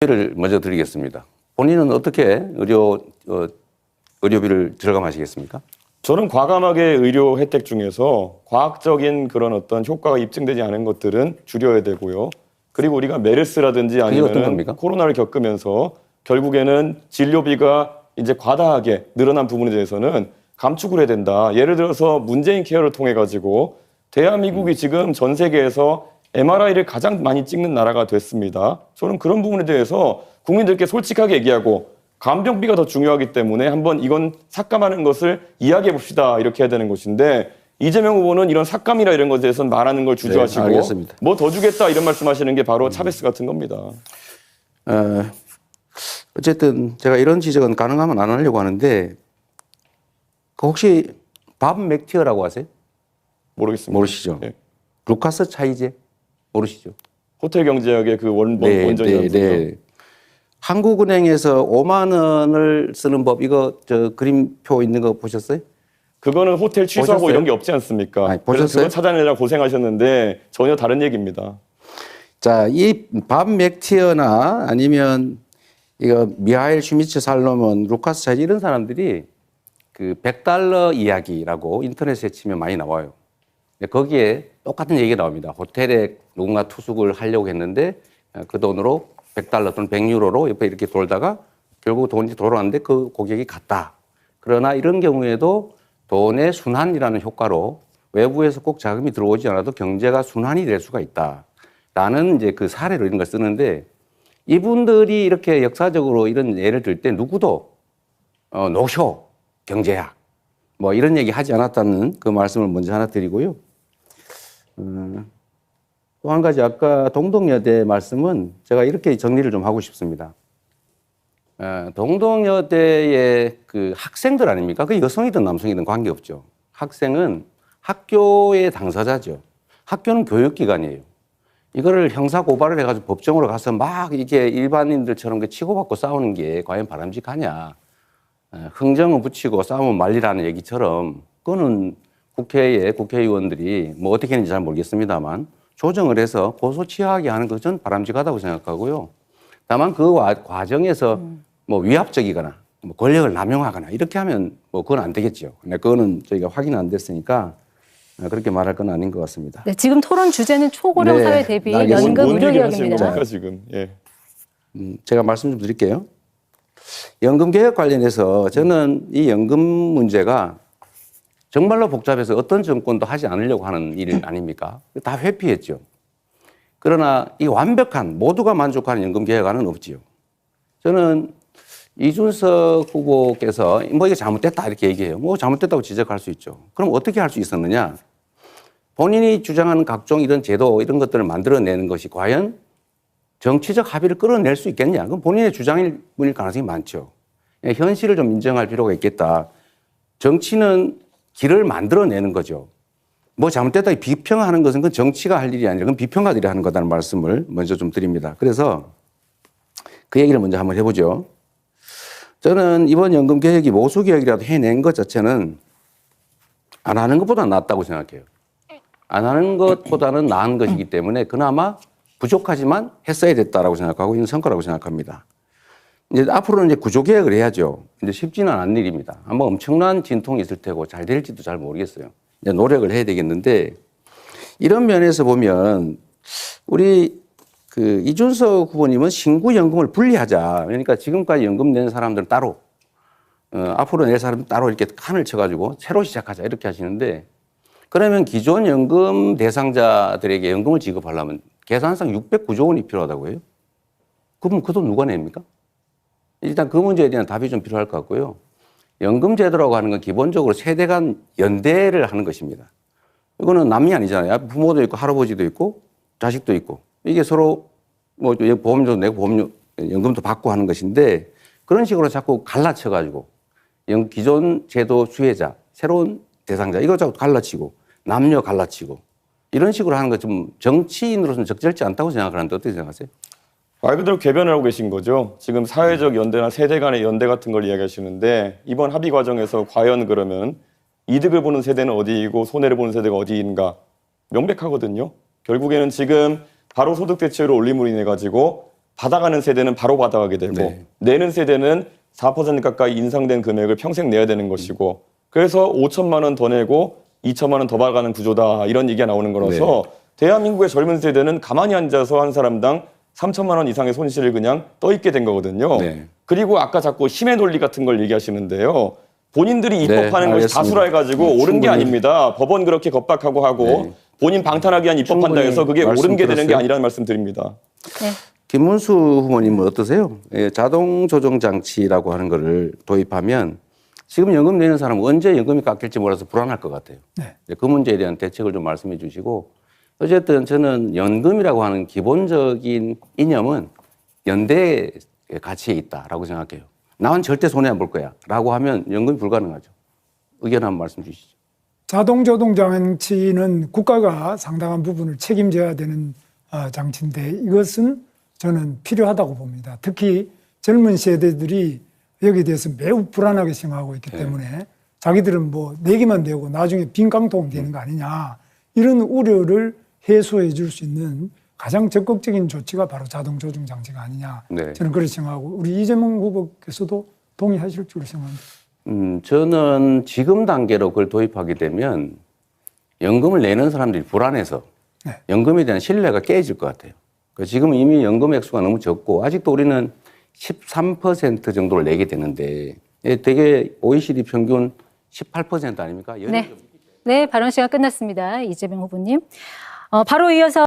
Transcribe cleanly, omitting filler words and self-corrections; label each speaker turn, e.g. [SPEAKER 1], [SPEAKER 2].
[SPEAKER 1] 를 먼저 드리겠습니다. 본인은 어떻게 의료비를 절감하시겠습니까?
[SPEAKER 2] 저는 과감하게 의료 혜택 중에서 과학적인 그런 어떤 효과가 입증되지 않은 것들은 줄여야 되고요. 그리고 우리가 메르스라든지 아니면 코로나를 겪으면서 결국에는 진료비가 이제 과다하게 늘어난 부분에 대해서는 감축을 해야 된다. 예를 들어서 문재인 케어를 통해 가지고 대한민국이 지금 전 세계에서 MRI를 가장 많이 찍는 나라가 됐습니다. 저는 그런 부분에 대해서 국민들께 솔직하게 얘기하고 간병비가 더 중요하기 때문에 한번 이건 삭감하는 것을 이야기해 봅시다. 이렇게 해야 되는 것인데 이재명 후보는 이런 삭감이나 이런 것에 대해서는 말하는 걸 주저하시고
[SPEAKER 1] 네,
[SPEAKER 2] 뭐 더 주겠다 이런 말씀하시는 게 바로 차베스 같은 겁니다.
[SPEAKER 1] 어쨌든 제가 이런 지적은 가능하면 안 하려고 하는데 그 혹시 밥 맥티어라고 아세요?
[SPEAKER 2] 모르겠습니다.
[SPEAKER 1] 모르시죠?
[SPEAKER 2] 네.
[SPEAKER 1] 루카스 차이제 모르시죠?
[SPEAKER 2] 호텔 경제학의 그 원전이었죠.
[SPEAKER 1] 네. 한국은행에서 5만 원을 쓰는 법 이거 저 그림표 있는 거 보셨어요?
[SPEAKER 2] 그거는 호텔 취소하고
[SPEAKER 1] 보셨어요?
[SPEAKER 2] 이런 게 없지 않습니까?
[SPEAKER 1] 아니,
[SPEAKER 2] 그래서
[SPEAKER 1] 보셨어요?
[SPEAKER 2] 그거 찾아내느라 고생하셨는데 전혀 다른 얘기입니다.
[SPEAKER 1] 자, 이 밥 맥티어나 아니면 이거 미하일 슈미츠 살로몬, 루카스 차이제 이런 사람들이 그 $100 이야기라고 인터넷에 치면 많이 나와요. 거기에 똑같은 얘기가 나옵니다. 호텔에 누군가 투숙을 하려고 했는데 그 돈으로 $100 또는 100유로로 옆에 이렇게 돌다가 결국 돈이 돌아왔는데 그 고객이 갔다. 그러나 이런 경우에도 돈의 순환이라는 효과로 외부에서 꼭 자금이 들어오지 않아도 경제가 순환이 될 수가 있다. 라는 이제 그 사례로 이런 걸 쓰는데 이분들이 이렇게 역사적으로 이런 예를 들 때 누구도 노쇼 경제학 뭐 이런 얘기 하지 않았다는 그 말씀을 먼저 하나 드리고요. 또 한 가지 아까 동덕여대 말씀은 제가 이렇게 정리를 좀 하고 싶습니다. 동덕여대의 그 학생들 아닙니까? 그 여성이든 남성이든 관계없죠. 학생은 학교의 당사자죠. 학교는 교육기관이에요. 이거를 형사 고발을 해가지고 법정으로 가서 막 이게 일반인들처럼 치고받고 싸우는 게 과연 바람직하냐. 흥정은 붙이고 싸우면 말리라는 얘기처럼 그거는 국회에 국회의원들이 뭐 어떻게 했는지 잘 모르겠습니다만 조정을 해서 고소치하게 하는 것은 바람직하다고 생각하고요. 다만 그 과정에서 뭐 위압적이거나 뭐 권력을 남용하거나 이렇게 하면 뭐 그건 안 되겠죠. 근데 그거는 저희가 확인 안 됐으니까 그렇게 말할 건 아닌 것 같습니다.
[SPEAKER 3] 네, 지금 토론 주제는 초고령
[SPEAKER 1] 네,
[SPEAKER 3] 사회 대비
[SPEAKER 1] 알겠습니다.
[SPEAKER 3] 연금
[SPEAKER 2] 뭔 얘기를 하시는
[SPEAKER 3] 의료개혁입니다.
[SPEAKER 2] 겁니까 지금? 예.
[SPEAKER 1] 제가 말씀 좀 드릴게요. 연금 개혁 관련해서 저는 이 연금 문제가 정말로 복잡해서 어떤 정권도 하지 않으려고 하는 일 아닙니까? 다 회피했죠. 그러나 이 완벽한 모두가 만족하는 연금 개혁안은 없지요. 저는 이준석 후보께서 뭐 이게 잘못됐다 이렇게 얘기해요. 뭐 잘못됐다고 지적할 수 있죠. 그럼 어떻게 할 수 있었느냐? 본인이 주장하는 각종 이런 제도 이런 것들을 만들어내는 것이 과연 정치적 합의를 끌어낼 수 있겠냐? 그건 본인의 주장일 가능성이 많죠. 현실을 좀 인정할 필요가 있겠다. 정치는 길을 만들어내는 거죠. 뭐 잘못됐다 비평하는 것은 그건 정치가 할 일이 아니라 그건 비평가들이 하는 거다는 말씀을 먼저 좀 드립니다. 그래서 그 얘기를 먼저 한번 해보죠. 저는 이번 연금 개혁이 모수 개혁이라도 해낸 것 자체는 안 하는 것보다 낫다고 생각해요. 안 하는 것보다는 나은 것이기 때문에 그나마 부족하지만 했어야 됐다라고 생각하고 이는 성과라고 생각합니다. 이제 앞으로는 이제 구조 개혁을 해야죠. 이제 쉽지는 않은 일입니다. 아마 엄청난 진통이 있을 테고 잘 될지도 잘 모르겠어요. 이제 노력을 해야 되겠는데 이런 면에서 보면 우리 그 이준석 후보님은 신구 연금을 분리하자. 그러니까 지금까지 연금 낸 사람들은 따로, 앞으로 낼 사람들 따로 이렇게 칸을 쳐가지고 새로 시작하자 이렇게 하시는데 그러면 기존 연금 대상자들에게 연금을 지급하려면 계산상 609조 원이 필요하다고 해요. 그럼 그 돈 누가 냅니까? 일단 그 문제에 대한 답이 좀 필요할 것 같고요. 연금 제도라고 하는 건 기본적으로 세대 간 연대를 하는 것입니다. 이거는 남이 아니잖아요. 부모도 있고 할아버지도 있고 자식도 있고 이게 서로 뭐 보험료도 내고 연금도 받고 하는 것인데 그런 식으로 자꾸 갈라쳐가지고 기존 제도 수혜자, 새로운 대상자 이거 자꾸 갈라치고 남녀 갈라치고 이런 식으로 하는 거 좀 정치인으로서는 적절치 않다고 생각하는데 어떻게 생각하세요?
[SPEAKER 2] 말 그대로 궤변을 하고 계신 거죠. 지금 사회적 연대나 세대 간의 연대 같은 걸 이야기하시는데 이번 합의 과정에서 과연 그러면 이득을 보는 세대는 어디이고 손해를 보는 세대가 어디인가 명백하거든요. 결국에는 지금 바로 소득 대체율을 올림으로 인해 가지고 받아가는 세대는 바로 받아가게 되고
[SPEAKER 1] 네.
[SPEAKER 2] 내는 세대는 4% 가까이 인상된 금액을 평생 내야 되는 것이고 그래서 5천만 원 더 내고 2천만 원 더 받아가는 구조다 이런 얘기가 나오는 거라서 대한민국의 젊은 세대는 가만히 앉아서 한 사람당 3천만 원 이상의 손실을 그냥 떠있게 된 거거든요.
[SPEAKER 1] 네.
[SPEAKER 2] 그리고 아까 자꾸 힘의 논리 같은 걸 얘기하시는데요. 본인들이 입법하는 것이
[SPEAKER 1] 알겠습니다.
[SPEAKER 2] 다수라 해가지고 옳은 게 아닙니다. 법원 그렇게 겁박하고 하고 본인 방탄하기 위한 입법한다 해서 그게 옳은 게 되는 게 아니라는 말씀 드립니다.
[SPEAKER 3] 네.
[SPEAKER 1] 김문수 후보님은 어떠세요? 예, 자동 조정 장치라고 하는 거를 도입하면 지금 연금 내는 사람은 언제 연금이 깎일지 몰라서 불안할 것 같아요.
[SPEAKER 4] 네.
[SPEAKER 1] 그 문제에 대한 대책을 좀 말씀해 주시고 어쨌든 저는 연금이라고 하는 기본적인 이념은 연대의 가치에 있다라고 생각해요. 나는 절대 손해 안 볼 거야 라고 하면 연금이 불가능하죠. 의견 한번 말씀 주시죠.
[SPEAKER 4] 자동조동 장치는 국가가 상당한 부분을 책임져야 되는 장치인데 이것은 저는 필요하다고 봅니다. 특히 젊은 세대들이 여기에 대해서 매우 불안하게 생각하고 있기 때문에 자기들은 뭐 내기만 되고 나중에 빈깡통 되는 거 아니냐 이런 우려를 해소해 줄 수 있는 가장 적극적인 조치가 바로 자동조정 장치가 아니냐
[SPEAKER 1] 네.
[SPEAKER 4] 저는 그렇게 생각하고 우리 이재명 후보께서도 동의하실 줄로 생각합니다.
[SPEAKER 1] 저는 지금 단계로 그걸 도입하게 되면 연금을 내는 사람들이 불안해서
[SPEAKER 4] 네.
[SPEAKER 1] 연금에 대한 신뢰가 깨질 것 같아요. 지금 이미 연금 액수가 너무 적고 아직도 우리는 13% 정도를 내게 되는데 되게 OECD 평균 18% 아닙니까?
[SPEAKER 3] 네. 네, 발언 시간 끝났습니다. 이재명 후보님. 바로 이어서